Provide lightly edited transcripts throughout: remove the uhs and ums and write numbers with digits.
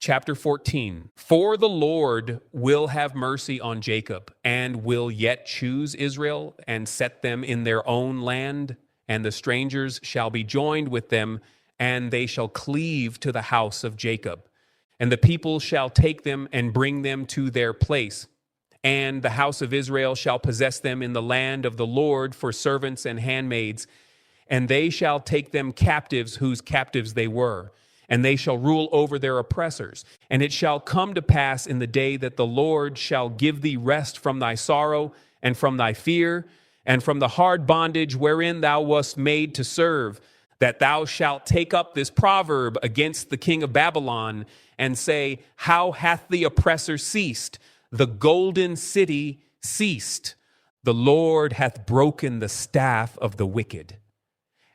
Chapter 14. For the Lord will have mercy on Jacob, and will yet choose Israel, and set them in their own land, and the strangers shall be joined with them, and they shall cleave to the house of Jacob. And the people shall take them and bring them to their place. And the house of Israel shall possess them in the land of the Lord for servants and handmaids, and they shall take them captives whose captives they were. And they shall rule over their oppressors. And it shall come to pass in the day that the Lord shall give thee rest from thy sorrow, and from thy fear, and from the hard bondage wherein thou wast made to serve, that thou shalt take up this proverb against the king of Babylon, and say, How hath the oppressor ceased? The golden city ceased. The Lord hath broken the staff of the wicked,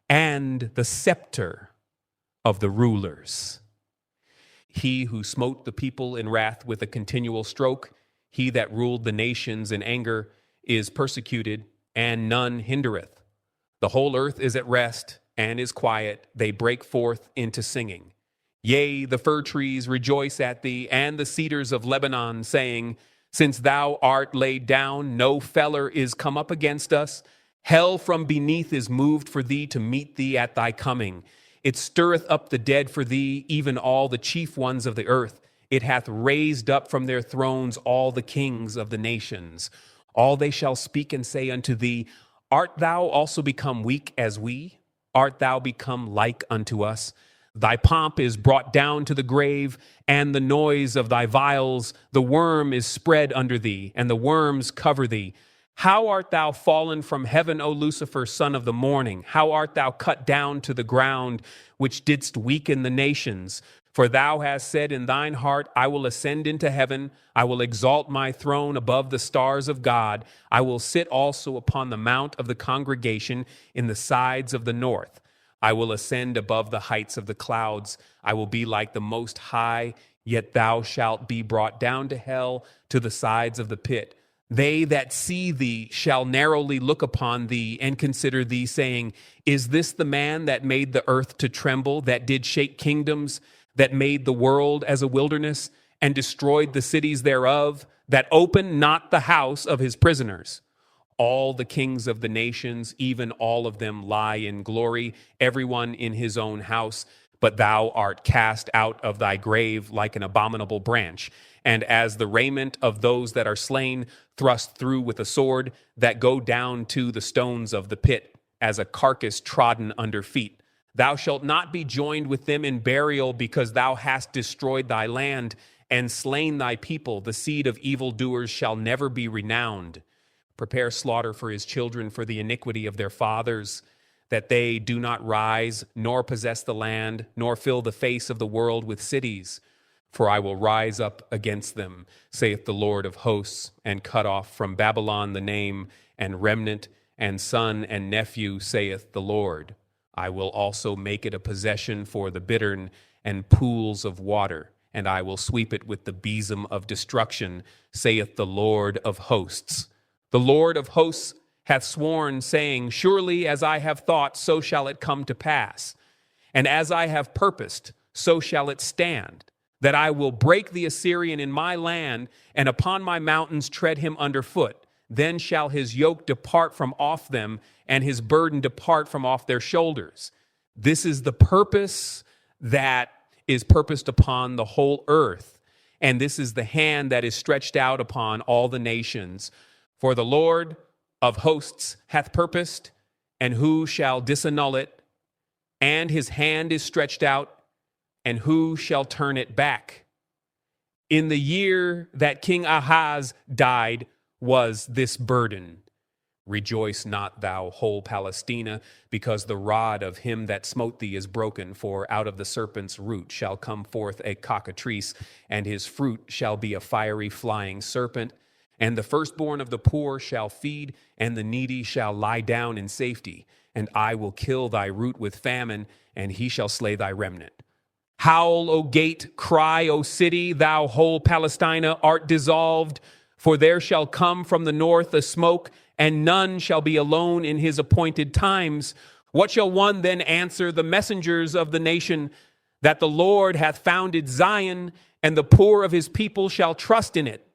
and the scepter of the rulers. He who smote the people in wrath with a continual stroke, he that ruled the nations in anger, is persecuted, and none hindereth. The whole earth is at rest, and is quiet. They break forth into singing. Yea, the fir trees rejoice at thee, and the cedars of Lebanon, saying, Since thou art laid down, no feller is come up against us. Hell from beneath is moved for thee to meet thee at thy coming. It stirreth up the dead for thee, even all the chief ones of the earth. It hath raised up from their thrones all the kings of the nations. All they shall speak and say unto thee, Art thou also become weak as we? Art thou become like unto us? Thy pomp is brought down to the grave, and the noise of thy vials. The worm is spread under thee, and the worms cover thee. How art thou fallen from heaven, O Lucifer, son of the morning? How art thou cut down to the ground, which didst weaken the nations? For thou hast said in thine heart, I will ascend into heaven. I will exalt my throne above the stars of God. I will sit also upon the mount of the congregation in the sides of the north. I will ascend above the heights of the clouds. I will be like the Most High, yet thou shalt be brought down to hell, to the sides of the pit. They that see thee shall narrowly look upon thee, and consider thee, saying, Is this the man that made the earth to tremble, that did shake kingdoms, that made the world as a wilderness, and destroyed the cities thereof, that opened not the house of his prisoners? All the kings of the nations, even all of them, lie in glory, everyone in his own house. But thou art cast out of thy grave like an abominable branch, and as the raiment of those that are slain, thrust through with a sword, that go down to the stones of the pit, as a carcass trodden under feet. Thou shalt not be joined with them in burial, because thou hast destroyed thy land, and slain thy people. The seed of evildoers shall never be renowned. Prepare slaughter for his children for the iniquity of their fathers, that they do not rise, nor possess the land, nor fill the face of the world with cities. For I will rise up against them, saith the Lord of hosts, and cut off from Babylon the name, and remnant, and son and nephew, saith the Lord. I will also make it a possession for the bittern, and pools of water, and I will sweep it with the besom of destruction, saith the Lord of hosts. The Lord of hosts hath sworn, saying, Surely as I have thought, so shall it come to pass. And as I have purposed, so shall it stand, that I will break the Assyrian in my land, and upon my mountains tread him under foot. Then shall his yoke depart from off them, and his burden depart from off their shoulders. This is the purpose that is purposed upon the whole earth, and this is the hand that is stretched out upon all the nations. For the Lord of hosts hath purposed, and who shall disannul it? And his hand is stretched out, and who shall turn it back? In the year that King Ahaz died was this burden. Rejoice not, thou whole Palestina, because the rod of him that smote thee is broken. For out of the serpent's root shall come forth a cockatrice, and his fruit shall be a fiery flying serpent. And the firstborn of the poor shall feed, and the needy shall lie down in safety. And I will kill thy root with famine, and he shall slay thy remnant. Howl, O gate, cry, O city, thou whole Palestina art dissolved. For there shall come from the north a smoke, and none shall be alone in his appointed times. What shall one then answer the messengers of the nation? That the Lord hath founded Zion, and the poor of his people shall trust in it.